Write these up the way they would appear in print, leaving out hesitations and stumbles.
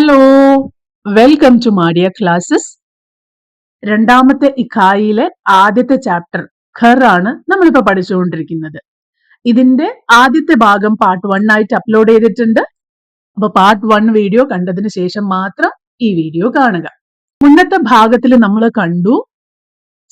Hello, welcome to മാഡിയ classes. രണ്ടാമത്തെ ഇഖായിലെ ആദ്യത്തെ ചാപ്റ്റർ ഖർ ആണ് നമ്മളിപ്പോ പഠിച്ചുകൊണ്ടിരിക്കുന്നത്. ഇതിന്റെ ആദ്യത്തെ ഭാഗം പാർട്ട് 1 ആയിട്ട് അപ്ലോഡ് ചെയ്തിട്ടുണ്ട്. അപ്പൊ പാർട്ട് 1 വീഡിയോ കണ്ടതിന് ശേഷം മാത്രം ഈ വീഡിയോ കാണുക. മുന്നത്തെ ഭാഗത്തിൽ നമ്മൾ കണ്ടു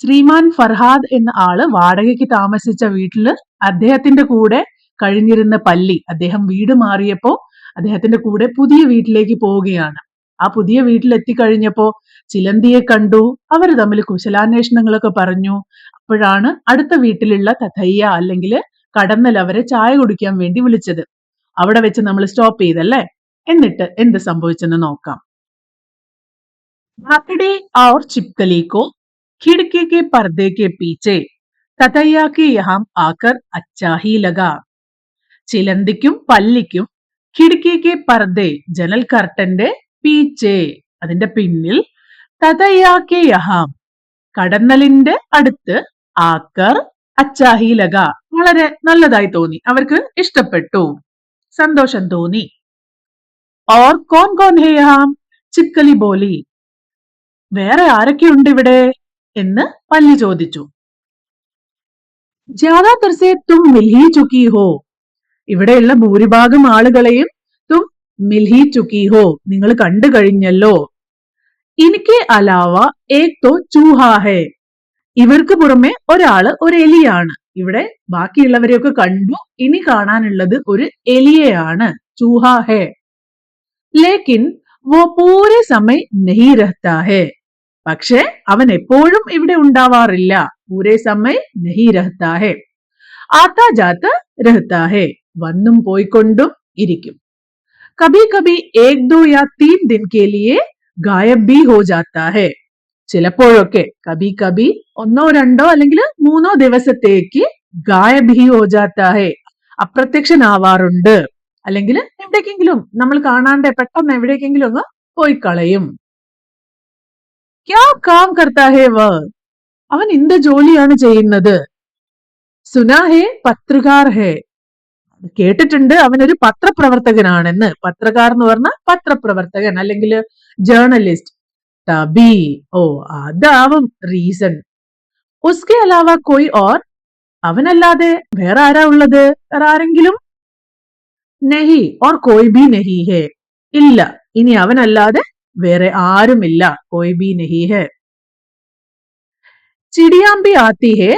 ശ്രീമാൻ ഫർഹാദ് എന്ന ആള് വാടകയ്ക്ക് താമസിച്ച വീട്ടില് അദ്ദേഹത്തിന്റെ കൂടെ കഴിഞ്ഞിരുന്ന പല്ലി അദ്ദേഹം വീട് മാറിയപ്പോ അദ്ദേഹത്തിന്റെ കൂടെ പുതിയ വീട്ടിലേക്ക് പോവുകയാണ്. ആ പുതിയ വീട്ടിൽ എത്തിക്കഴിഞ്ഞപ്പോ ചിലന്തിയെ കണ്ടു. അവർ തമ്മിൽ കുശലാന്വേഷണങ്ങളൊക്കെ പറഞ്ഞു. അപ്പോഴാണ് അടുത്ത വീട്ടിലുള്ള തഥയ്യ അല്ലെങ്കിൽ കടന്നൽ അവരെ ചായ കുടിക്കാൻ വേണ്ടി വിളിച്ചത്. അവിടെ വെച്ച് നമ്മൾ സ്റ്റോപ്പ് ചെയ്തല്ലേ. എന്നിട്ട് എന്ത് സംഭവിച്ചെന്ന് നോക്കാം. मकड़ी और छिपकली को खिड़की के पर्दे के पीछे ततैया के यहाँ आकर अच्छा ही लगा. ചിലന്തിക്കും പല്ലിക്കും ഖിഡ്കിക്ക് പർദേ ജനൽ കർട്ടന്റെ പീച്ചെ അതിന്റെ പിന്നിൽ തതയ്യാക്കെ യഹാം കടന്നലിന്റെ അടുത്ത് ആക്കർ അച്ചാഹി ലഗ വളരെ നല്ലതായി തോന്നി, അവർക്ക് ഇഷ്ടപ്പെട്ടു, സന്തോഷം തോന്നി. ഓർ കോൻ കോൻ ഹേ യഹാം ചിക്കലി ബോലി വേറെ ആരൊക്കെയുണ്ട് ഇവിടെ എന്ന് പല്ലി ചോദിച്ചു. ജ്യാദാതർ സേ തും മിൽ ഹി ചുക്കി ഹോ ഇവിടെയുള്ള ഭൂരിഭാഗം ആളുകളെയും തും മിൽ ഹി ചുക്കി ഹോ നിങ്ങൾ കണ്ടു കഴിഞ്ഞല്ലോ. ഇനിക്ക് അലാവ ഏക് തോ ചൂഹാ ഹേ ഇവർക്ക് പുറമെ ഒരാള് ഒരു എലിയാണ്. ഇവിടെ ബാക്കിയുള്ളവരെയൊക്കെ കണ്ടു, ഇനി കാണാനുള്ളത് ഒരു എലിയെയാണ്. ചൂഹാ ഹേ. ലേക്കിൻ വോ പൂരെ സമയ നഹി രഹ്താ ഹേ പക്ഷെ അവൻ എപ്പോഴും ഇവിടെ ഉണ്ടാവാറില്ല. പൂരെ സമയ നഹി രഹ്താ ഹേ ആത്താ ജാത്ത രഹ്താ ഹേ വന്നും പോയിക്കൊണ്ടും ഇരിക്കും. കഭി കഭി ഏക് ദോ യാ തീൻ ദിൻ കെ ലിയേ ഗായബ് ഭി ഹോ ജാത്താ ഹേ ചിലപ്പോഴൊക്കെ കഭി കഭി ഒന്നോ രണ്ടോ അല്ലെങ്കിൽ 3 ദിവസത്തേക്ക് ഗായബ് ഹി ഹോ ജാത്താ ഹേ അപ്രത്യക്ഷനാവാറുണ്ട്. അല്ലെങ്കിൽ എവിടേക്കെങ്കിലും നമ്മൾ കാണാണ്ട് പെട്ടെന്ന് എവിടേക്കെങ്കിലും അങ്ങ് പോയി കളയും. ക്യാ കാം കർത്താ ഹേ വ അവൻ എന്ത് ജോലിയാണ് ചെയ്യുന്നത്? സുനാ ഹേ പത്രകാർ ഹേ കേട്ടിട്ടുണ്ട് അവനൊരു പത്രപ്രവർത്തകനാണെന്ന്. പത്രക്കാർ എന്ന് പറഞ്ഞ പത്രപ്രവർത്തകൻ അല്ലെങ്കിൽ ജേർണലിസ്റ്റ്. തബി ഓ അതാവും റീസൺ. ഉസ്കെ അലാവ കോയി ഓർ അവനല്ലാതെ വേറെ ആരാ ഉള്ളത്? വേറെ ആരെങ്കിലും? നഹി ഓർ കോയി ബി നഹി ഹേ ഇല്ല, ഇനി അവനല്ലാതെ വേറെ ആരുമില്ല. കോയി ബി നഹി ഹേ. ചിടിയാം ഭി ആത്തി ഹേ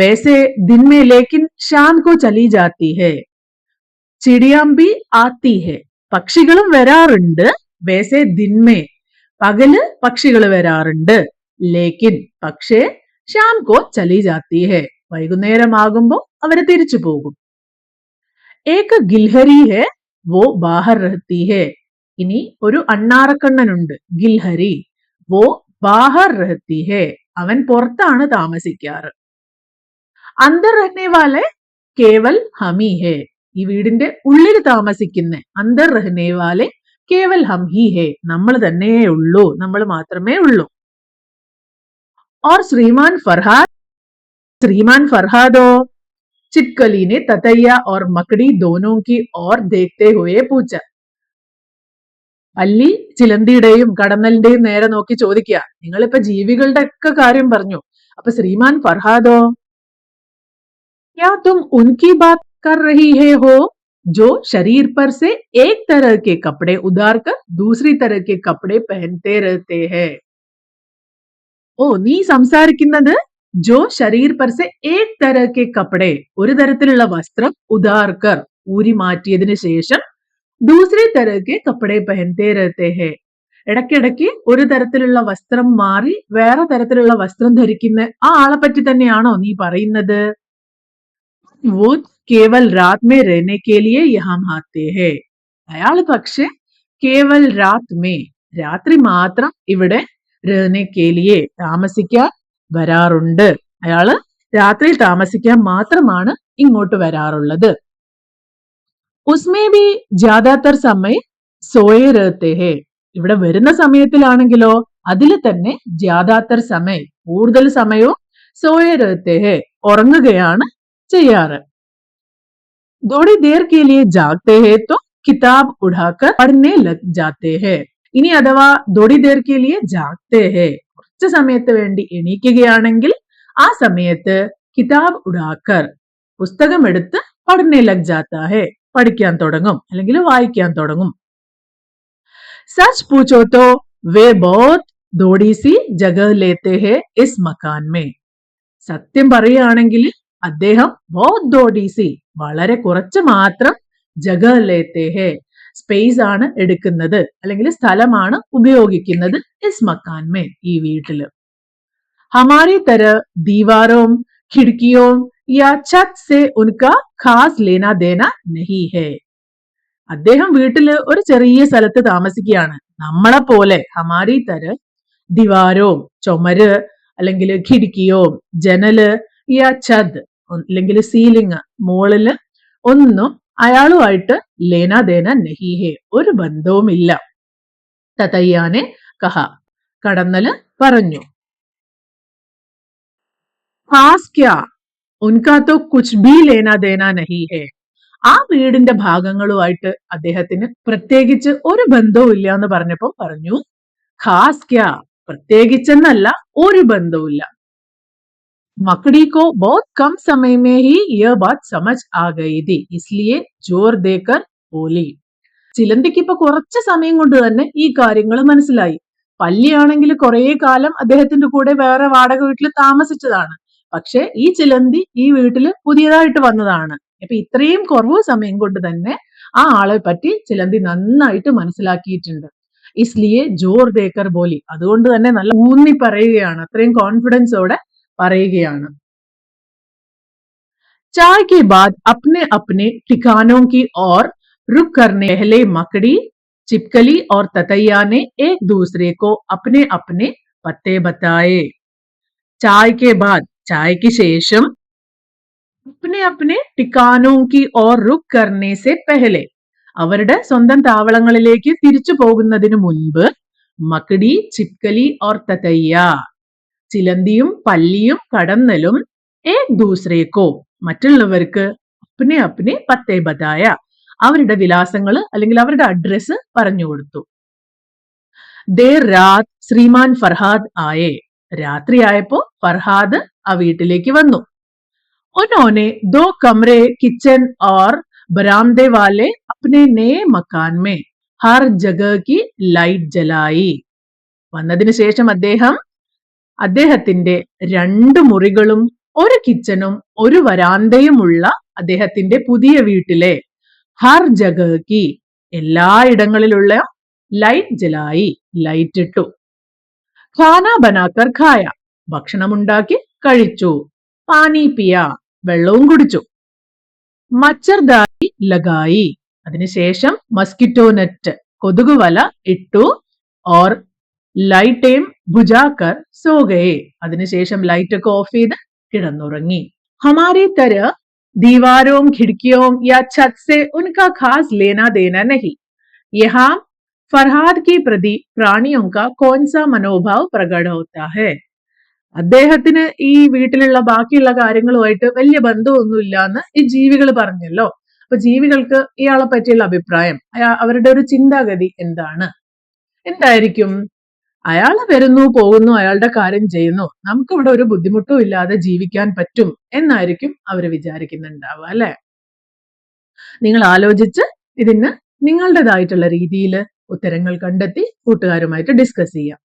വൈസെ ദിൻ മേ ലേക്കിൻ ശാം കോ ചലി ജാത്തി ഹേ ചിടിയാം ഭി ആത്തി ഹേ പക്ഷികളും വരാറുണ്ട്. വൈസെ ദിൻമേ പകല് പക്ഷികൾ വരാറുണ്ട്. ലേക്കിൻ പക്ഷേ ശാം കോ ചലി ജാത്തി ഹേ വൈകുന്നേരമാകുമ്പോ അവര് തിരിച്ചു പോകും. ഏക് ഗിൽഹരി ഹേ വോ ബാഹർ രഹത്തി ഹേ ഇനി ഒരു അണ്ണാറക്കണ്ണനുണ്ട്. ഗിൽഹരി വോ ബാഹർ രഹത്തി ഹേ അവൻ പുറത്താണ് താമസിക്കാറ്. അന്തർ രഹ്നെ വാലെ കേവൽ ഹമി ഹേ ഈ വീടിന്റെ ഉള്ളിൽ താമസിക്കുന്ന അന്തർ രഹ്നെ വാലെ കേവൽ ഹം ഹി ഹേ നമ്മൾ തന്നെയേ ഉള്ളൂ, നമ്മൾ മാത്രമേ ഉള്ളൂ. ഓർ ശ്രീമാൻ ഫർഹാദോ ചിറ്റ്കലി ने ततैया और मकड़ी दोनों की ओर देखते हुए पूछा. പല്ലി ചിലന്തിയുടെയും കടന്നലിന്റെയും നേരെ നോക്കി ചോദിക്കുക, നിങ്ങളിപ്പോ ജീവികളുടെ ഒക്കെ കാര്യം പറഞ്ഞു, അപ്പൊ ശ്രീമാൻ ഫർഹാദോ? क्या तुम उनकी बात कर रही है हो जो शरीर पर से एक तरह के कपड़े उतार कर दूसरी तरह के कपड़े पहनते रहते हैं. ഓ നീ സംസാരിക്കുന്നത് ജോ ശരീർ പർ സെ ഏക് തര കെ കപ്പടെ ഒരു തരത്തിലുള്ള വസ്ത്രം ഉദാർക്കർ ഊരി മാറ്റിയതിനു ശേഷം ദൂസരി തരക്കെ കപ്പടെ പെഹൻതേ രഹത്തെ ഹേ ഇടയ്ക്കിടയ്ക്ക് ഒരു തരത്തിലുള്ള വസ്ത്രം മാറി വേറെ തരത്തിലുള്ള വസ്ത്രം ധരിക്കുന്ന ആ ആളെ പറ്റി തന്നെയാണോ നീ പറയുന്നത്? वो केवल रात में रहने के लिए यहाँ आते हैं അയാൾ പക്ഷെ കേവൽ രാത് മേ രാത്രി മാത്രം ഇവിടെ രഹനെ കെ ലിയെ താമസിക്കാൻ വരാറുണ്ട്. അയാള് രാത്രി താമസിക്കാൻ മാത്രമാണ് ഇങ്ങോട്ട് വരാറുള്ളത്. ഉസ്മേ ഭി ജ്യാദാതർ സമയ സോയെ രഹത്തെ ഹേ ഇവിടെ വരുന്ന സമയത്തിലാണെങ്കിലോ അതിൽ തന്നെ ജ്യാദാതർ സമയ കൂടുതൽ സമയവും സോയെ രഹത്തെ ഹേ ഉറങ്ങുകയാണ് ചെയ്യാറ്. थोड़ी देर के लिए जागते हैं तो किताब उठाकर पढ़ने लग जाते हैं ഇനി അഥവാ थोड़ी देर के लिए जागते हैं, കുറച്ച് സമയത്ത് വേണ്ടി എണീക്കുകയാണെങ്കിൽ ആ സമയത്ത് കിതാബ് ഉടാക്കർ, പുസ്തകം എടുത്ത് പഠനെ ലഗ് ജാത്താ ഹെ, പഠിക്കാൻ തുടങ്ങും അല്ലെങ്കിൽ വായിക്കാൻ തുടങ്ങും. सच पूछो तो वे बहुत थोड़ी सी जगह लेते हैं इस मकान में. സത്യം പറയുകയാണെങ്കിൽ അദ്ദേഹം ബോത് ദോഡീസി, വളരെ കുറച്ച് മാത്രം ജഗ ലേത്തെ ഹെ, സ്പേസ് ആണ് എടുക്കുന്നത് അല്ലെങ്കിൽ സ്ഥലമാണ് ഉപയോഗിക്കുന്നത് ഇസ് മക്കാൻ മേ, ഈ വീട്ടില്. ഹമാരി തര ദീവാരോം ഖിഡ്കിയോം യാ ഛത് സെ ഉൻകാ ഖാസ് ലേന ദേന നഹി ഹെ. അദ്ദേഹം വീട്ടില് ഒരു ചെറിയ സ്ഥലത്ത് താമസിക്കുകയാണ്. നമ്മളെ പോലെ ഹമാരി തര ദിവാരോ, ചുമര്, അല്ലെങ്കിൽ ഖിഡ്കിയോ, ജനല്, യാ ഛദ് അല്ലെങ്കിൽ സീലിംഗ്, മുകളില് ഒന്നും അയാളുമായിട്ട് ലേനാദേന നഹീഹെ, ഒരു ബന്ധവുമില്ല. തതയ്യാനെ കഹ, കടന്നല് പറഞ്ഞു. ഖാസ് ക്യാ ഉൻകാ തോ കുച്ച് ഭീ ലേനാദേന നഹീഹെ. ആ വീടിന്റെ ഭാഗങ്ങളുമായിട്ട് അദ്ദേഹത്തിന് പ്രത്യേകിച്ച് ഒരു ബന്ധവും ഇല്ല എന്ന് പറഞ്ഞപ്പോ പറഞ്ഞു ഖാസ് ക്യാ, പ്രത്യേകിച്ചെന്നല്ല, ഒരു ബന്ധവുമില്ല. मकड़ी को बहुत कम समय में ही यह बात समझ आ गई थी, इसलिए जोर देकर बोली. ചിലന്തിക്ക് ഇപ്പൊ കുറച്ച് സമയം കൊണ്ട് തന്നെ ഈ കാര്യങ്ങൾ മനസ്സിലായി. പല്ലിയാണെങ്കിൽ കുറെ കാലം അദ്ദേഹത്തിന്റെ കൂടെ വേറെ വാടക വീട്ടിൽ താമസിച്ചതാണ്. പക്ഷെ ഈ ചിലന്തി ഈ വീട്ടില് പുതിയതായിട്ട് വന്നതാണ്. അപ്പൊ ഇത്രയും കുറവ് സമയം കൊണ്ട് തന്നെ ആ ആളെ പറ്റി ചിലന്തി നന്നായിട്ട് മനസ്സിലാക്കിയിട്ടുണ്ട്. ഇസ്ലിയെ ജോർ ദേക്കർ ബോലി, അതുകൊണ്ട് തന്നെ നല്ല ഊന്നി പറയുകയാണ്, അത്രയും കോൺഫിഡൻസോടെ പറയുകയാണ്. चाय के बाद अपने अपने ठिकानों की ओर रुख करने पहले मकड़ी, छिपकली और ततैया ने एक दूसरे को अपने अपने पत्ते बताए. चाय के बाद, ചായക്ക് ശേഷം, अपने अपने ठिकानों की ओर रुख करने से पहले, അവരുടെ സ്വന്തം താവളങ്ങളിലേക്ക് തിരിച്ചു പോകുന്നതിന് മുൻപ്, മക്കടി, ചിപ്കലി ഓർ തതയ്യ, ചിലന്തിയും പല്ലിയും കടന്നലും, ഏക് ദൂസരേക്കോ, മറ്റുള്ളവർക്ക്, അപ്നെ അപ്നെ പത്തേ ബതായ, അവരുടെ വിലാസങ്ങൾ അല്ലെങ്കിൽ അവരുടെ അഡ്രസ് പറഞ്ഞു കൊടുത്തു. ദേർ രാത് ശ്രീമാൻ ഫർഹാദ് ആയേ, രാത്രിയായപ്പോ ഫർഹാദ് ആ വീട്ടിലേക്ക് വന്നു. ഉന്നോനെ ദോ കമരെ, കിച്ചൻ ഓർ ബരാമദെ വാലെ അപ്നെ നേ മക്കാൻ മേ ഹർ ജഗഹ കി ലൈറ്റ് ജലായി. വന്നതിന് ശേഷം അദ്ദേഹത്തിന്റെ 2 മുറികളും ഒരു കിച്ചനും ഒരു വരാന്തയുമുള്ള അദ്ദേഹത്തിന്റെ പുതിയ വീട്ടിലെ ഹർ ജഗഹ കി, എല്ലായിടങ്ങളിലുള്ള ലൈറ്റ് ജലായി, ലൈറ്റ് ഇട്ടു. ഖാന ബനാക്കർ ഖായ, ഭക്ഷണമുണ്ടാക്കി കഴിച്ചു. പാനി പിയ, വെള്ളവും കുടിച്ചു. മച്ചർദായി ലഗായി, അതിനുശേഷം മസ്കിറ്റോ നെറ്റ്, കൊതുകുവല ഇട്ടു. ഓർ ലൈറ്റേം ബുജാക്കർ സോഗയെ, അതിനുശേഷം ലൈറ്റ് ഒക്കെ ഓഫ് ചെയ്ത് കിടന്നുറങ്ങി. ഹമാരി തര ദീവാരോം ഖിഡ്കിയോം യാ ഛത് സെ ഉൻകാ ഖാസ് ലേനാ ദേന നഹി. യഹാ ഫർഹാദ് കി പ്രതി പ്രാണിയോ കാ കോൻസാ മനോഭാവ് പ്രകട ഹോത്താ ഹെ. അദ്ദേഹത്തിന് ഈ വീട്ടിലുള്ള ബാക്കിയുള്ള കാര്യങ്ങളുമായിട്ട് വലിയ ബന്ധമൊന്നുമില്ല എന്ന് ഈ ജീവികൾ പറഞ്ഞല്ലോ. അപ്പൊ ജീവികൾക്ക് ഇയാളെ പറ്റിയുള്ള അഭിപ്രായം, അവരുടെ ഒരു ചിന്താഗതി എന്തായിരിക്കും? അയാൾ വരുന്നു പോകുന്നു, അയാളുടെ കാര്യം ചെയ്യുന്നു, നമുക്കിവിടെ ഒരു ബുദ്ധിമുട്ടും ഇല്ലാതെ ജീവിക്കാൻ പറ്റും എന്നായിരിക്കും അവര് വിചാരിക്കുന്നുണ്ടാവുക, അല്ലെ? നിങ്ങൾ ആലോചിച്ച് ഇതിന് നിങ്ങളുടേതായിട്ടുള്ള രീതിയിൽ ഉത്തരങ്ങൾ കണ്ടെത്തി കൂട്ടുകാരുമായിട്ട് ഡിസ്കസ് ചെയ്യാം.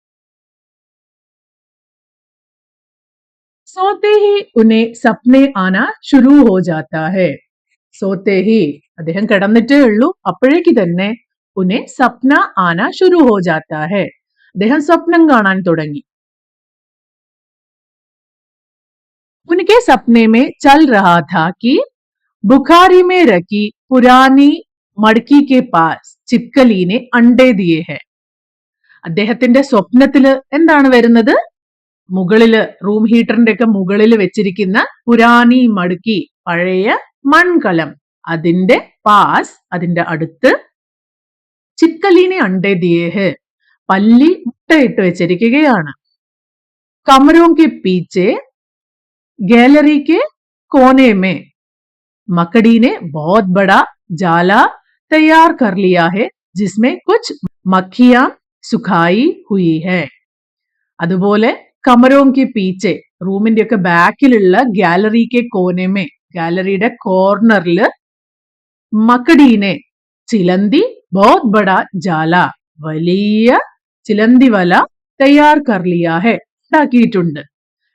सोते ही उन्हें सपने आना शुरू हो जाता है. सोते ही, അദ്ദേഹം കിടന്നിട്ടേ ഉള്ളൂ, അപ്പോഴേക്ക് തന്നെ ഉന്നെ സപ്ന ആന ശുരു ഹോ ജാത്താ ഹെ, അദ്ദേഹം സ്വപ്നം കാണാൻ തുടങ്ങി. उनके सपने में चल रहा था कि बुखारी में रखी पुरानी मड़की के पास चिपकली ने अंडे दिए हैं. അദ്ദേഹത്തിന്റെ സ്വപ്നത്തില് എന്താണ് വരുന്നത്? മുകളില്, റൂം ഹീറ്ററിന്റെ ഒക്കെ മുകളിൽ വെച്ചിരിക്കുന്ന പുരാനി മടുക്കി, പഴയ മൺകലം, അതിന്റെ പാസ്, അതിന്റെ അടുത്ത്, ചിപ്കലീനെ അണ്ടേ ദിയേ, പല്ലി മുട്ടയിട്ട് വെച്ചിരിക്കുകയാണ്. കമരോം K പീച്ചെ gallery K Koné may मकड़ी ने बहुत बड़ा जाला तैयार कर लिया है जिसमें कुछ मक्खियां സുഖായി ഹുയി ഹെ. അതുപോലെ കമരോം കി പീച്ചെ, റൂമിന്റെ ഒക്കെ ബാക്കിലുള്ള ഗാലറിക്ക് കോനമേ, ഗാലറിയുടെ കോർണറില് മക്കടീനെ, ചിലന്തി ബഹുത് ബഡാ ജാല, വലിയ ചിലന്തി വല തയ്യാർ കർ ലിയാ ഹെ, ഉണ്ടാക്കിയിട്ടുണ്ട്.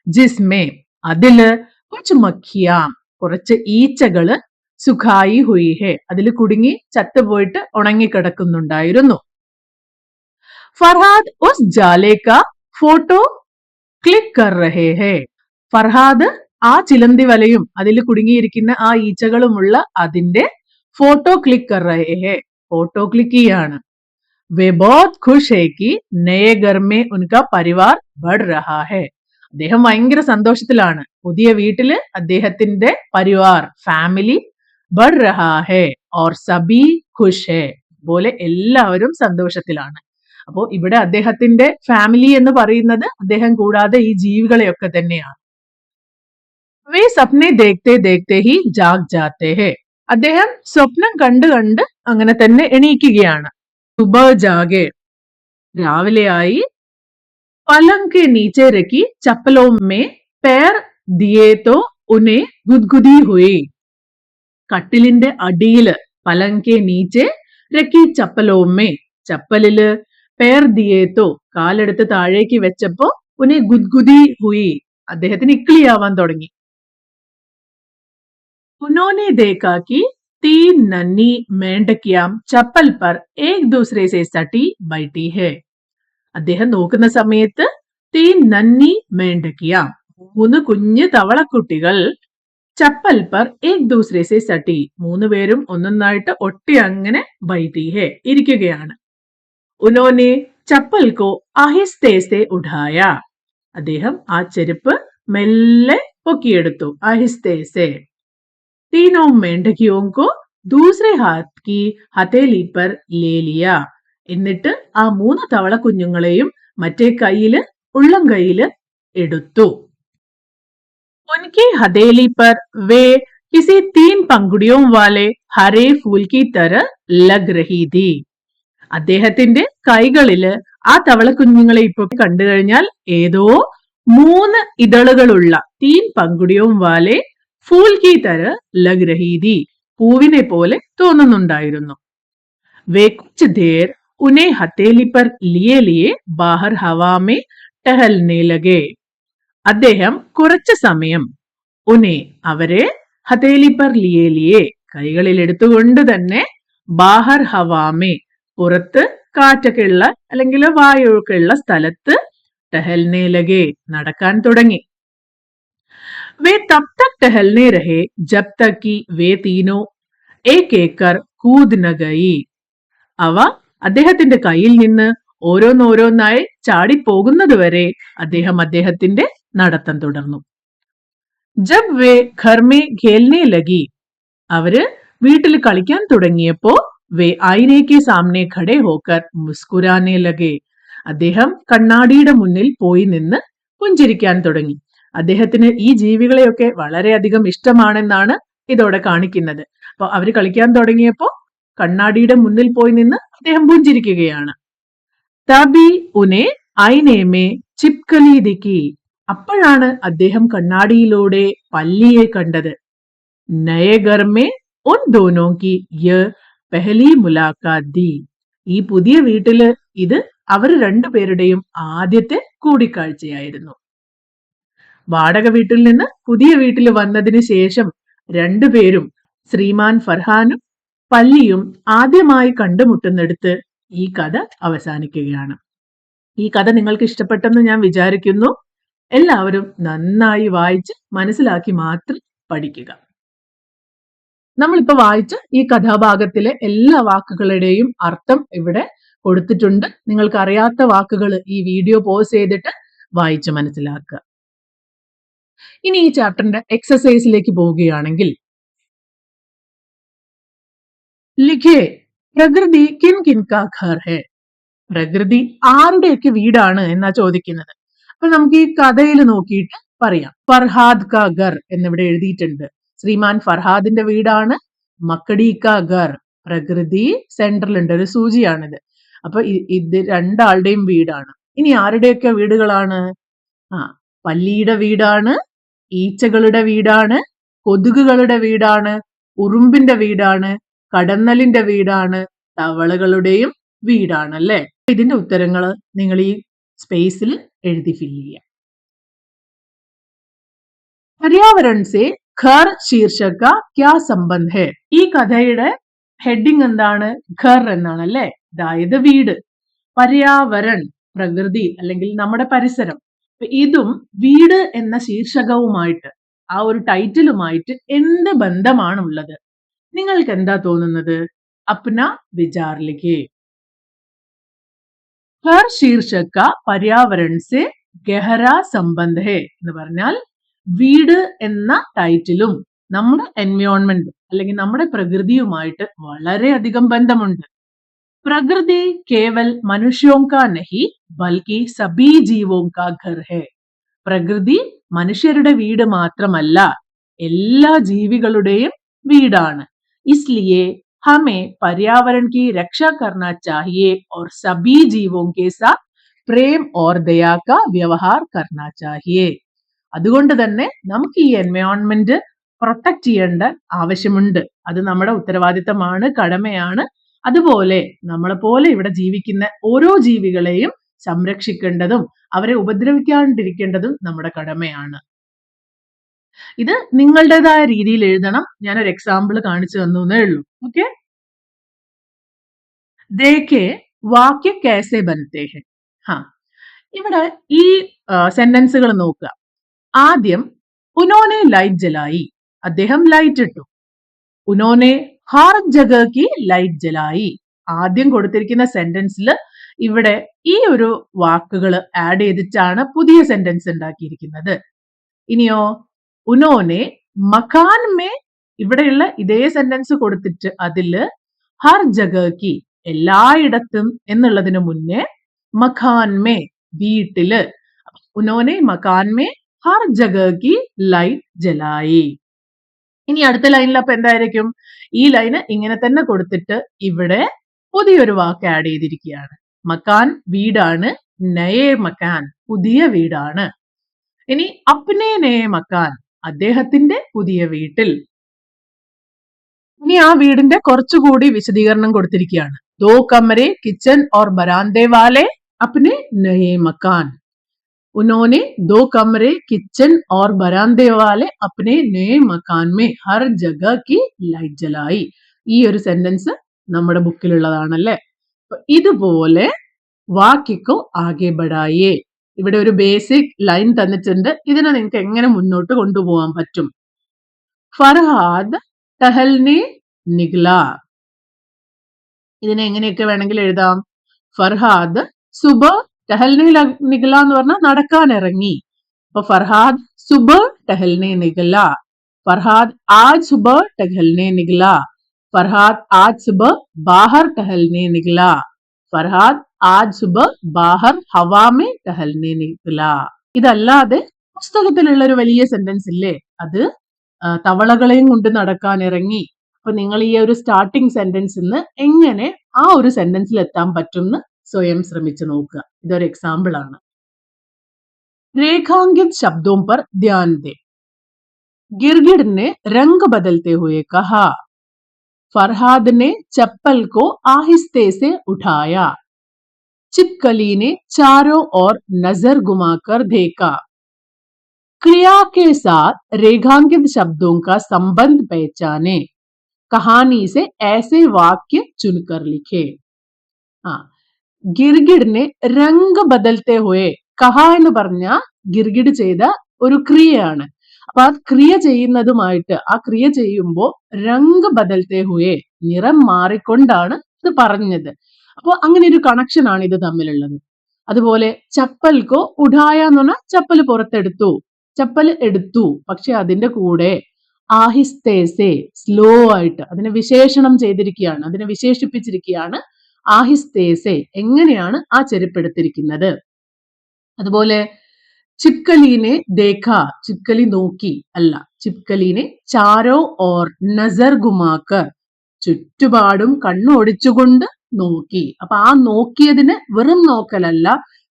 ജിസ്മേ, അതില് കുച്ച് മഖിയാം, കുറച്ച് ഈച്ചകള് സുഖായി ഹുയി ഹെ, അതിൽ കുടുങ്ങി ചത്തുപോയിട്ട് ഉണങ്ങിക്കിടക്കുന്നുണ്ടായിരുന്നു. ഫർഹാദ് ഉസ് ജാലെ കാ ഫോട്ടോ ക്ലിക്ക് കർ രഹേ ഹെ. ഫർഹാദ് ആ ചിലന്തി വലയും അതിൽ കുടുങ്ങിയിരിക്കുന്ന ആ ഈച്ചകളുമുള്ള അതിന്റെ ഫോട്ടോ ക്ലിക്ക് കർ രഹേ ഹെ, ഫോട്ടോ ക്ലിക്ക് ചെയ്യാണ്. വേ ബഹുത് ഖുഷ് ഹെ കി നയേ ഘർ മേ ഉൻകാ പരിവാർ ബഡ് രഹാ ഹെ. അദ്ദേഹം ഭയങ്കര സന്തോഷത്തിലാണ്. പുതിയ വീട്ടില് അദ്ദേഹത്തിന്റെ പരിവാർ, ഫാമിലി ബഡ് രഹാ ഹെ ഓർ സബി ഖുഷ് ഹെ, പോലെ എല്ലാവരും സന്തോഷത്തിലാണ്. അപ്പോ ഇവിടെ അദ്ദേഹത്തിന്റെ ഫാമിലി എന്ന് പറയുന്നത് അദ്ദേഹം കൂടാതെ ഈ ജീവികളെയൊക്കെ തന്നെയാണ്. വേ സപ്നെ ദേഖ്തെ ദേഖ്തെ ഹി ജാഗ് ജാത്തെ ഹെ, അദ്ദേഹം സ്വപ്നം കണ്ട് കണ്ട് അങ്ങനെ തന്നെ എണീക്കുകയാണ്. സുബ ജാഗെ, രാവിലെയായി. പലങ് കെ നീച്ചെ രഖി ചപ്പലോ മേ പേർ ദിയേ തോ ഉനെ ഗുദ്ഗുദി ഹുയി. കട്ടിലിന്റെ അടിയില് പലങ് കെ നീച്ചെ രഖി ചപ്പലോ മേ, ചപ്പലില് പേർ ദിയേത്തോ, കാലെടുത്ത് താഴേക്ക് വെച്ചപ്പോ ഉനെ ഗുദ്ഗുദി ഹുയി, അദ്ദേഹത്തിന് ഇക്ലിയാവാൻ തുടങ്ങി. ഉനോനെ ദേഖാ കി തീൻ നന്നി മേണ്ടക്കിയാം ചപ്പൽ പർ ഏക് ദൂസരെ സെ സട്ടി ബൈഠി ഹെ. അദ്ദേഹം നോക്കുന്ന സമയത്ത് തീൻ നന്നി മേണ്ടക്കിയാം, 3 കുഞ്ഞു തവളക്കുട്ടികൾ ചപ്പൽ പർ ഏക് ദൂസരെ സെ സട്ടി, 3 പേരും ഒന്നൊന്നായിട്ട് ഒട്ടി അങ്ങനെ ബൈഠി ഹെ, ഇരിക്കുകയാണ്. ഉനോനെ ചപ്പൽ കോ ആഹിസ്തേ സെ ഉഠായ, അദ്ദേഹം ആ ചെരുപ്പ് മെല്ലെ പൊക്കിയെടുത്തു. ആഹിസ്തേ സെ. तीनों मेंढकियों को दूसरे हाथ की हथेली पर ले लिया. എന്നിട്ട് ആ 3 തവള കുഞ്ഞുങ്ങളെയും മറ്റേ കൈയില്, ഉള്ളം കൈയില് എടുത്തു. उनकी हथेली पर वे किसी 3 पंखुड़ियों वाले हरे फूल की तरह लग रही थी. അദ്ദേഹത്തിന്റെ കൈകളില് ആ തവള കുഞ്ഞുങ്ങളെ ഇപ്പൊ കണ്ടു കഴിഞ്ഞാൽ ഏതോ 3 ഇതളുകളുള്ള 3 പങ്കുടിയും വാലെ ഫൂൽ കി തര ലഗ് രഹി ഥി, പൂവിനെ പോലെ തോന്നുന്നുണ്ടായിരുന്നു. വേ കുച്ച് there ഉനെ ഹത്തേലി per ലിയെ ലിയെ Bahar Hawa may ടഹൽനെ ലഗെ. അദ്ദേഹം കുറച്ചു സമയം ഉനെ അവരെ ഹത്തേലി പർ ലിയെ ലിയെ കൈകളിൽ എടുത്തുകൊണ്ട് തന്നെ ബാഹർ ഹവാമേ പുറത്ത് കാറ്റൊക്കെ ഉള്ള അല്ലെങ്കിൽ വായുവൊക്കെ ഉള്ള സ്ഥലത്ത് ടഹൽനെ ലഗെ നടക്കാൻ തുടങ്ങി. वे तब तक टहलने रहे जब तक कि वे तीनों एक एक कर कूद न गई. അവ അദ്ദേഹത്തിന്റെ കയ്യിൽ നിന്ന് ഓരോന്നോരോന്നായി ചാടിപ്പോകുന്നത് വരെ അദ്ദേഹം അദ്ദേഹത്തിന്റെ നടത്തം തുടർന്നു. ജബ് വേ ഘർ മേ ഖേൽനെ ലഗി, അവര് വീട്ടിൽ കളിക്കാൻ തുടങ്ങിയപ്പോ വേ ഐനേക്ക് സാമനെ ഖടെ ഹോക്കർ മുസ്കുരാനെ ലഗെ, അദ്ദേഹം കണ്ണാടിയുടെ മുന്നിൽ പോയി നിന്ന് പുഞ്ചിരിക്കാൻ തുടങ്ങി. അദ്ദേഹത്തിന് ഈ ജീവികളെയൊക്കെ വളരെയധികം ഇഷ്ടമാണെന്നാണ് ഇതോടെ കാണിക്കുന്നത്. അപ്പൊ അവര് കളിക്കാൻ തുടങ്ങിയപ്പോ കണ്ണാടിയുടെ മുന്നിൽ പോയി നിന്ന് അദ്ദേഹം പുഞ്ചിരിക്കുകയാണ്. തബി ഉനെ ഐനേമേ ചിപ്കലി ദിക്കി, അപ്പോഴാണ് അദ്ദേഹം കണ്ണാടിയിലൂടെ പല്ലിയെ കണ്ടത്. നയേ ഘർ മേ ഉൻ ദോനോ കി യ പെഹലി മുലാഖാത്ത് ഥി, ഈ പുതിയ വീട്ടില് ഇത് അവർ രണ്ടുപേരുടെയും ആദ്യത്തെ കൂടിക്കാഴ്ചയായിരുന്നു. വാടക വീട്ടിൽ നിന്ന് പുതിയ വീട്ടിൽ വന്നതിന് ശേഷം രണ്ടുപേരും, ശ്രീമാൻ ഫർഹാനും പല്ലിയും ആദ്യമായി കണ്ടുമുട്ടുന്നിടത്ത് ഈ കഥ അവസാനിക്കുകയാണ്. ഈ കഥ നിങ്ങൾക്ക് ഇഷ്ടപ്പെട്ടെന്ന് ഞാൻ വിചാരിക്കുന്നു. എല്ലാവരും നന്നായി വായിച്ച് മനസ്സിലാക്കി മാത്രം പഠിക്കുക. നമ്മളിപ്പോ വായിച്ച ഈ കഥാഭാഗത്തിലെ എല്ലാ വാക്കുകളുടെയും അർത്ഥം ഇവിടെ കൊടുത്തിട്ടുണ്ട്. നിങ്ങൾക്ക് അറിയാത്ത വാക്കുകൾ ഈ വീഡിയോ പോസ് ചെയ്തിട്ട് വായിച്ച് മനസ്സിലാക്കുക. ഇനി ഈ ചാപ്റ്ററിന്റെ എക്സസൈസിലേക്ക് പോവുകയാണെങ്കിൽ, ലിഖേ പ്രകൃതി കിൻ കിൻ കാ ഘർ ഹെ, പ്രകൃതി ആരുടെയൊക്കെ വീടാണ് എന്നാ ചോദിക്കുന്നത്. അപ്പൊ നമുക്ക് ഈ കഥയിൽ നോക്കിയിട്ട് പറയാം. ഫർഹാദ് കാ ഘർ എന്നിവിടെ എഴുതിയിട്ടുണ്ട്. ശ്രീമാൻ ഫർഹാദിന്റെ വീടാണ്. മക്കടി കാ ഘർ, പ്രകൃതി സെന്ററിലുണ്ട്, ഒരു സൂചിയാണിത്. അപ്പൊ ഇത് രണ്ടാളുടെയും വീടാണ്. ഇനി ആരുടെയൊക്കെ വീടുകളാണ്? ആ, പല്ലിയുടെ വീടാണ്, ഈച്ചകളുടെ വീടാണ്, കൊതുകുകളുടെ വീടാണ്, ഉറുമ്പിന്റെ വീടാണ്, കടന്നലിന്റെ വീടാണ്, തവളകളുടെയും വീടാണ് അല്ലെ. ഇതിന്റെ ഉത്തരങ്ങൾ നിങ്ങൾ ഈ സ്പേസിൽ എഴുതി ഫില്ല് ചെയ്യാം. പര്യാവരൺ സെ ഘർ ശീർഷക ക്യാ സംബന്ധ് ഹെ? ഈ കഥയുടെ ഹെഡിങ് എന്താണ്? ഘർ എന്നാണ് അല്ലെ, അതായത് വീട്. പര്യാവരൺ പ്രകൃതി അല്ലെങ്കിൽ നമ്മുടെ പരിസരം. ഇതും വീട് എന്ന ശീർഷകവുമായിട്ട്, ആ ഒരു ടൈറ്റിലുമായിട്ട് എന്ത് ബന്ധമാണുള്ളത്? നിങ്ങൾക്ക് എന്താ തോന്നുന്നത്? അപ്ന വിചാർ ലിഖിയേ. ഹർ ശീർഷക പര്യാവരൺ സെ ഗഹര സംബന്ധ് ഹെ എന്ന് പറഞ്ഞാൽ വീട് എന്ന ടൈറ്റിലും നമ്മുടെ എൻവയോൺമെന്റും അല്ലെങ്കിൽ നമ്മുടെ പ്രകൃതിയുമായിട്ട് വളരെയധികം ബന്ധമുണ്ട്. പ്രകൃതി കേവൽ മനുഷ്യോं का नहीं बल्कि सभी जीवों का घर है. പ്രകൃതി മനുഷ്യരുടെ വീട് മാത്രമല്ല, എല്ലാ ജീവികളുടെയും വീടാണ്. इसलिए हमें पर्यावरण की रक्षा करना चाहिए और सभी जीवों के साथ प्रेम और दया का व्यवहार करना चाहिए. അതുകൊണ്ട് തന്നെ നമുക്ക് ഈ എൻവയോൺമെന്റ് പ്രൊട്ടക്ട് ചെയ്യേണ്ട ആവശ്യമുണ്ട്. അത് നമ്മുടെ ഉത്തരവാദിത്തമാണ്, കടമയാണ്. അതുപോലെ നമ്മളെ പോലെ ഇവിടെ ജീവിക്കുന്ന ഓരോ ജീവികളെയും സംരക്ഷിക്കേണ്ടതും അവരെ ഉപദ്രവിക്കാണ്ടിരിക്കേണ്ടതും നമ്മുടെ കടമയാണ്. ഇത് നിങ്ങളുടേതായ രീതിയിൽ എഴുതണം. ഞാനൊരു എക്സാമ്പിൾ കാണിച്ചു തന്നേ ഉള്ളൂ. ഓക്കെ, ദേഖേ വാക്യ കേസെ ബനത്തെ ഹെ. ഇവിടെ ഈ സെന്റൻസുകൾ നോക്കുക. ആദ്യം ഉനോനെ ലൈറ്റ് ജലായി, അദ്ദേഹം ലൈറ്റ് ഇട്ടു. ഉനോനെ ഹർ ജഗ കി ലൈറ്റ് ജലായി. ആദ്യം കൊടുത്തിരിക്കുന്ന സെന്റൻസിൽ ഇവിടെ ഈ ഒരു വാക്കുകൾ ആഡ് ചെയ്തിട്ടാണ് പുതിയ സെന്റൻസ് ഉണ്ടാക്കിയിരിക്കുന്നത്. ഇനിയോ ഉനോനെ മകാൻ മേ, ഇവിടെയുള്ള ഇതേ സെന്റൻസ് കൊടുത്തിട്ട് അതില് ഹർ ജഗ കി എല്ലായിടത്തും എന്നുള്ളതിന് മുന്നേ മകാൻ മേ വീട്ടില്, ഉനോനെ മകാൻ മേ ഹർ ജഗ കി ലൈറ്റ് ജലായി. ഇനി അടുത്ത ലൈനിൽ അപ്പൊ എന്തായിരിക്കും? ഈ ലൈന് ഇങ്ങനെ തന്നെ കൊടുത്തിട്ട് ഇവിടെ പുതിയൊരു വാക്ക് ആഡ് ചെയ്തിരിക്കുകയാണ്. മക്കാൻ വീടാണ്, നയേ മക്കാൻ പുതിയ വീടാണ്. ഇനി അപ്നെ നയേ മക്കാൻ അദ്ദേഹത്തിന്റെ പുതിയ വീട്ടിൽ. ഇനി ആ വീടിന്റെ കുറച്ചുകൂടി വിശദീകരണം കൊടുത്തിരിക്കുകയാണ്. ദോ കമരെ കിച്ചൻ ഓർ ബരാന്തേ വാലെ അപ്നെ നയേ മക്കാൻ. उन्होंने 2 कमरे किचन और बरामदे वाले अपने नए मकान में हर जगह की लाइट जलाई. ഈ ഒരു സെന്റൻസ് നമ്മുടെ ബുക്കിലുള്ളതാണല്ലേ. ഇതുപോലെ വാക്യക്കോ ആകെ ബഡായേ. ഇവിടെ ഒരു ബേസിക് ലൈൻ തന്നിട്ടുണ്ട്. ഇതിനെ നിങ്ങൾക്ക് എങ്ങനെ മുന്നോട്ട് കൊണ്ടുപോകാൻ പറ്റും? ഫർഹാദ് ടഹൽനെ നിഗ്ല. ഇതിനെ എങ്ങനെയൊക്കെ വേണമെങ്കിൽ എഴുതാം. ഫർഹാദ് സുബ ടഹൽനെ നിഗല എന്ന് പറഞ്ഞാൽ നടക്കാൻ ഇറങ്ങി. അപ്പൊ ഫർഹാദ് സുബ ടഹൽനെ നിഗല. ഫർഹാദ് ആജ് സുബ ടഹൽനെ നിഗല. ഫർഹാദ് ആജ് സുബ ബാഹർ ടഹൽനെ നിഗല. ഫർഹാദ് ആജ് സുബ ബാഹർ ഹവാമേ ടഹൽനെ നിഗല. ഇതല്ലാതെ പുസ്തകത്തിലുള്ള ഒരു വലിയ സെന്റൻസ് ഇല്ലേ, അത് തവളകളെയും കൊണ്ട് നടക്കാൻ ഇറങ്ങി. അപ്പൊ നിങ്ങൾ ഈ ഒരു സ്റ്റാർട്ടിംഗ് സെന്റൻസിൽ നിന്ന് എങ്ങനെ ആ ഒരു സെന്റൻസിൽ എത്താൻ പറ്റും എന്ന് സ്വയം ശ്രമിച്ചു നോക്കുക. ഇതൊരു എക്സാമ്പിൾ ആണ്. रेखांकित शब्दों पर ध्यान दे. गिरगिट ने रंग बदलते हुए कहा. फरहाद ने चप्पल को आहिस्ते से उठाया. छिपकली ने चारों ओर नजर घुमाकर देखा. क्रिया के साथ रेखांकित शब्दों का संबंध पहचाने. कहानी से ऐसे वाक्य चुनकर लिखे. ഗിർഗിഡിനെ രംഗ് ബദൽത്തെ ഹുയെ. കഹ എന്ന് പറഞ്ഞ ഗിർഗിഡ് ചെയ്ത ഒരു ക്രിയയാണ്. അപ്പൊ ആ ക്രിയ ചെയ്യുന്നതുമായിട്ട്, ആ ക്രിയ ചെയ്യുമ്പോൾ രംഗ് ബദൽത്തെ ഹുയെ നിറം മാറിക്കൊണ്ടാണ് ഇത് പറഞ്ഞത്. അപ്പൊ അങ്ങനെ ഒരു കണക്ഷൻ ആണ് ഇത് തമ്മിലുള്ളത്. അതുപോലെ ചപ്പൽക്കോ ഉഠായ എന്ന് പറഞ്ഞാൽ ചപ്പൽ പുറത്തെടുത്തു, ചപ്പൽ എടുത്തു. പക്ഷെ അതിന്റെ കൂടെ ആഹിസ്തേസെ സ്ലോ ആയിട്ട് അതിനെ വിശേഷണം ചെയ്തിരിക്കുകയാണ്, അതിനെ വിശേഷിപ്പിച്ചിരിക്കുകയാണ്. ആഹിസ്തേസെ എങ്ങനെയാണ് ആ ചെരുപ്പെടുത്തിരിക്കുന്നത്. അതുപോലെ ചിപ്കലീനെ ദേഖ, ചിപ്കലി നോക്കി അല്ല, ചിപ്കലീനെ ചാരോ ഓർ നസർ ഗുമാക്കർ ചുറ്റുപാടും കണ്ണോടിച്ചുകൊണ്ട് നോക്കി. അപ്പൊ ആ നോക്കിയതിന് വെറും നോക്കലല്ല,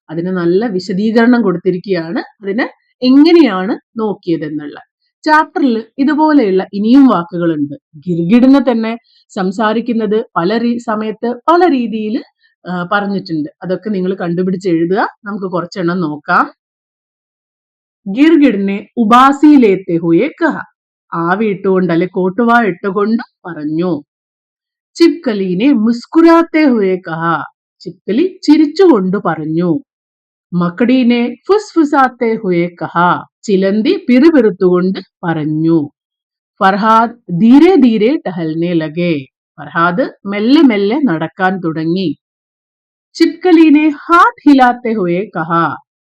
അതിന് നല്ല വിശദീകരണം കൊടുത്തിരിക്കുകയാണ്. അതിന് എങ്ങനെയാണ് നോക്കിയതെന്നുള്ള. ചാപ്റ്ററിൽ ഇതുപോലെയുള്ള ഇനിയും വാക്കുകളുണ്ട്. ഗിർഗിഡിനെ തന്നെ സംസാരിക്കുന്നത് സമയത്ത് പല രീതിയിൽ പറഞ്ഞിട്ടുണ്ട്. അതൊക്കെ നിങ്ങൾ കണ്ടുപിടിച്ച് എഴുതുക. നമുക്ക് കുറച്ചെണ്ണം നോക്കാം. ഗിർഗിഡിനെ ഉബാസിയിലേത്തെ ഹുയെ കഹ. ആവി ഇട്ടുകൊണ്ട് അല്ലെ കോട്ടുവാ ഇട്ടുകൊണ്ട് പറഞ്ഞു. ചിപ്കലിനെ മുസ്കുരാത്തെ ഹുയെ കഹ. ചിപ്കലി ചിരിച്ചുകൊണ്ട് പറഞ്ഞു. മക്കടീനെ ഫുസ്ഫുസാത്തെ ഹുയെ കഹ. ചിലന്തി പിറുപിറുത്തുകൊണ്ട് പറഞ്ഞു. ഫർഹാദ് ധീരെ ധീരെ ടഹൽനെ ലഗെ. ഫർഹാദ് മെല്ലെ മെല്ലെ നടക്കാൻ തുടങ്ങി. ചിപ്കലിനെ ഹാത്ത് ഹിലാത്തെ ഹുയെ കഹ.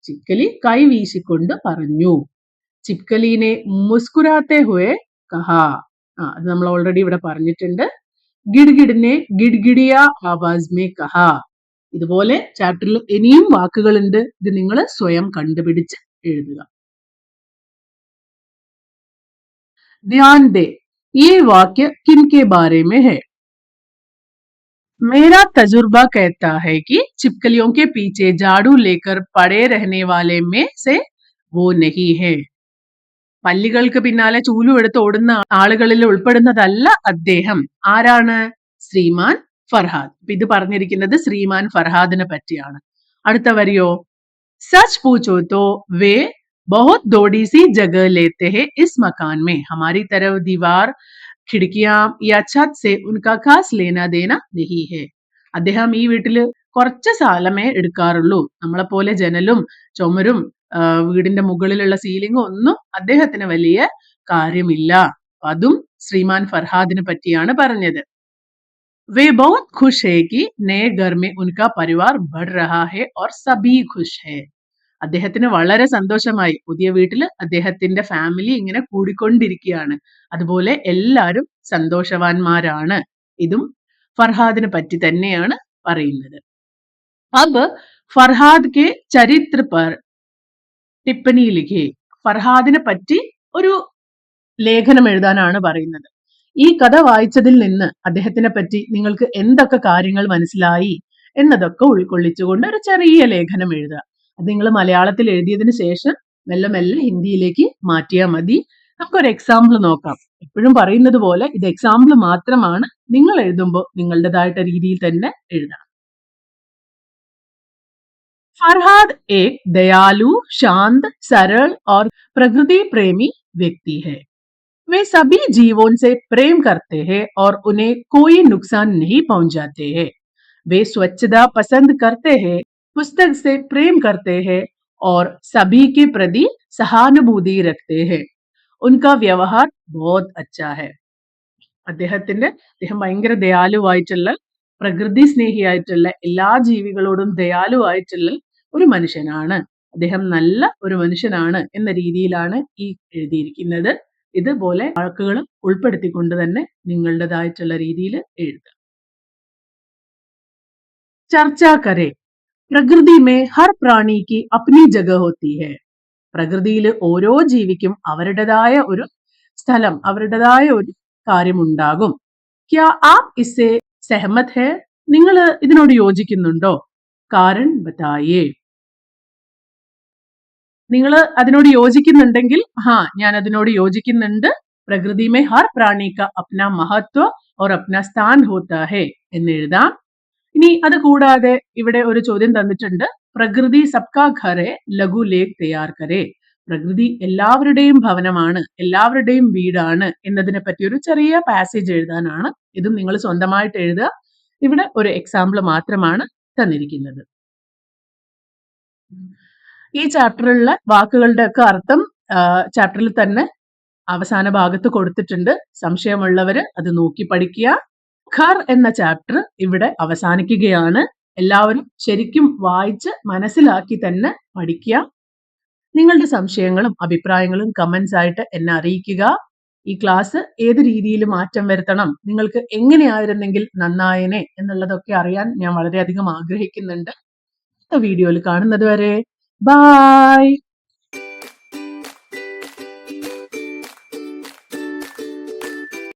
ചിപ്കലി കൈ വീശിക്കൊണ്ട് പറഞ്ഞു. ചിപ്കലിനെ മുസ്കുരാത്തെ ഹുയെ കഹ. അത് നമ്മൾ ഓൾറെഡി ഇവിടെ പറഞ്ഞിട്ടുണ്ട്. ഗിഡ്ഗിഡിനെ ഗിഡ്ഗിഡിയ ആവാസ് മേ കഹ. ഇതുപോലെ ചാപ്റ്ററിൽ ഇനിയും വാക്കുകളുണ്ട്. ഇത് നിങ്ങൾ സ്വയം കണ്ടുപിടിച്ച് എഴുതുക. ध्यान दे, ये वाक्य किनके बारे में है? मेरा तजुर्बा कहता है कि छिपकलियों के पीछे झाड़ू लेकर पड़े रहने वाले में से वो नहीं है. പല്ലികൾക്ക് പിന്നാലെ ചൂലും എടുത്ത് ഓടുന്ന ആളുകളിൽ ഉൾപ്പെടുന്നതല്ല അദ്ദേഹം. ആരാണ്? ശ്രീമാൻ ഫർഹാദ്. ഇത് പറഞ്ഞിരിക്കുന്നത് ശ്രീമാൻ ഫർഹാദിനെ പറ്റിയാണ്. അടുത്ത വരിയോ, സച്ച് പൂച്ചോ തോ വേ बहुत थोड़ी सी जगह लेते हैं इस मकान में. हमारी तरफ दीवार, खिड़कियां या छत से उनका खास लेना देना नहीं है. അദ്ദേഹം ഈ വീട്ടില് കുറച്ച് സ്ഥലമേ എടുക്കാറുള്ളൂ. നമ്മളെ പോലെ ജനലും ചുമരും വീടിന്റെ മുകളിലുള്ള സീലിംഗും ഒന്നും അദ്ദേഹത്തിന് വലിയ കാര്യമില്ല. അതും ശ്രീമാൻ ഫർഹാദിനെ പറ്റിയാണ് പറഞ്ഞത്. वे बहुत खुश है कि नए घर में उनका परिवार बढ़ रहा है और सभी खुश है. അദ്ദേഹത്തിന് വളരെ സന്തോഷമായി. പുതിയ വീട്ടിൽ അദ്ദേഹത്തിന്റെ ഫാമിലി ഇങ്ങനെ കൂടിക്കൊണ്ടിരിക്കുകയാണ്. അതുപോലെ എല്ലാവരും സന്തോഷവാന്മാരാണ്. ഇതും ഫർഹാദിനെ പറ്റി തന്നെയാണ് പറയുന്നത്. അബ് ഫർഹാദ് കെ ചരിത്ര പർ ടിപ്പണി ലിഖേ. ഫർഹാദിനെ പറ്റി ഒരു ലേഖനം എഴുതാനാണ് പറയുന്നത്. ഈ കഥ വായിച്ചതിൽ നിന്ന് അദ്ദേഹത്തിനെ പറ്റി നിങ്ങൾക്ക് എന്തൊക്കെ കാര്യങ്ങൾ മനസ്സിലായി എന്നതൊക്കെ ഉൾക്കൊള്ളിച്ചുകൊണ്ട് ഒരു ചെറിയ ലേഖനം എഴുതുക. അത് നിങ്ങൾ മലയാളത്തിൽ എഴുതിയതിനു ശേഷം മെല്ലെ മെല്ലെ ഹിന്ദിയിലേക്ക് മാറ്റിയാൽ മതി. നമുക്കൊരു എക്സാമ്പിൾ നോക്കാം. എപ്പോഴും പറയുന്നത് പോലെ ഇത് എക്സാമ്പിൾ മാത്രമാണ്. നിങ്ങൾ എഴുതുമ്പോൾ നിങ്ങളുടേതായിട്ട് രീതിയിൽ തന്നെ എഴുതണം. फरहाद एक दयालु, शांत, सरल और प्रकृति प्रेमी व्यक्ति है. वे सभी जीवों से प्रेम करते हैं और उन्हें कोई नुकसान नहीं पहुंचाते हैं. वे स्वच्छता पसंद करते हैं, पुस्तक से प्रेम करते हैं और सभी के प्रति सहानुभूति रखते हैं. उनका व्यवहार बहुत अच्छा है. അദ്ദേഹം ഭയങ്കര ദയാലുവായിട്ടുള്ള, പ്രകൃതി സ്നേഹിയായിട്ടുള്ള, എല്ലാ ജീവികളോടും ദയാലുവായിട്ടുള്ള ഒരു മനുഷ്യനാണ്. അദ്ദേഹം നല്ല ഒരു മനുഷ്യനാണ് എന്ന രീതിയിലാണ് ഈ എഴുതിയിരിക്കുന്നത്. ഇതുപോലെ വാക്കുകൾ ഉൾപ്പെടുത്തിക്കൊണ്ട് തന്നെ നിങ്ങളുടേതായിട്ടുള്ള രീതിയിൽ എഴുതുക. ചർച്ച കരേ. പ്രകൃതി മേ ഹർ പ്രാണിക്ക് അപ്നി ജഗ ഹോത്തി ഹെ. പ്രകൃതിയിൽ ഓരോ ജീവിക്കും അവരുടേതായ ഒരു സ്ഥലം, അവരുടേതായ ഒരു കാര്യമുണ്ടാകും. ക്യാ ആപ് ഇസ്സേ സഹമത് ഹെ. നിങ്ങൾ ഇതിനോട് യോജിക്കുന്നുണ്ടോ? കാരൺ ബതായേ. നിങ്ങൾ അതിനോട് യോജിക്കുന്നുണ്ടെങ്കിൽ ഞാൻ അതിനോട് യോജിക്കുന്നുണ്ട്. പ്രകൃതി മേ ഹർ പ്രാണിക അപ്ന മഹത്വ ഓർ അപ്ന സ്ഥാൻ ഹോത്താ ഹെ എന്ന് എഴുതാം. ഇനി അത് കൂടാതെ ഇവിടെ ഒരു ചോദ്യം തന്നിട്ടുണ്ട്. പ്രകൃതി സബ്കാ ഘരെ ലഘു ലേഖ് തയ്യാർ കരേ. പ്രകൃതി എല്ലാവരുടെയും ഭവനമാണ്, എല്ലാവരുടെയും വീടാണ് എന്നതിനെ പറ്റി ഒരു ചെറിയ പാസേജ് എഴുതാനാണ്. ഇതും നിങ്ങൾ സ്വന്തമായിട്ട് എഴുതുക. ഇവിടെ ഒരു എക്സാമ്പിൾ മാത്രമാണ് തന്നിരിക്കുന്നത്. ഈ ചാപ്റ്ററിലുള്ള വാക്കുകളുടെ ഒക്കെ അർത്ഥം ചാപ്റ്ററിൽ തന്നെ അവസാന ഭാഗത്ത് കൊടുത്തിട്ടുണ്ട്. സംശയമുള്ളവര് അത് നോക്കി പഠിക്കുക. ഖർ എന്ന ചാപ്റ്റർ ഇവിടെ അവസാനിക്കുകയാണ്. എല്ലാവരും ശരിക്കും വായിച്ച് മനസ്സിലാക്കി തന്നെ പഠിക്കുക. നിങ്ങളുടെ സംശയങ്ങളും അഭിപ്രായങ്ങളും കമന്റ്സ് ആയിട്ട് എന്നെ അറിയിക്കുക. ഈ ക്ലാസ് ഏത് രീതിയിൽ മാറ്റം വരുത്തണം, നിങ്ങൾക്ക് എങ്ങനെയായിരുന്നെങ്കിൽ നന്നായനെ എന്നുള്ളതൊക്കെ അറിയാൻ ഞാൻ വളരെയധികം ആഗ്രഹിക്കുന്നുണ്ട്. അടുത്ത വീഡിയോയിൽ കാണുന്നത് വരെ ബൈ.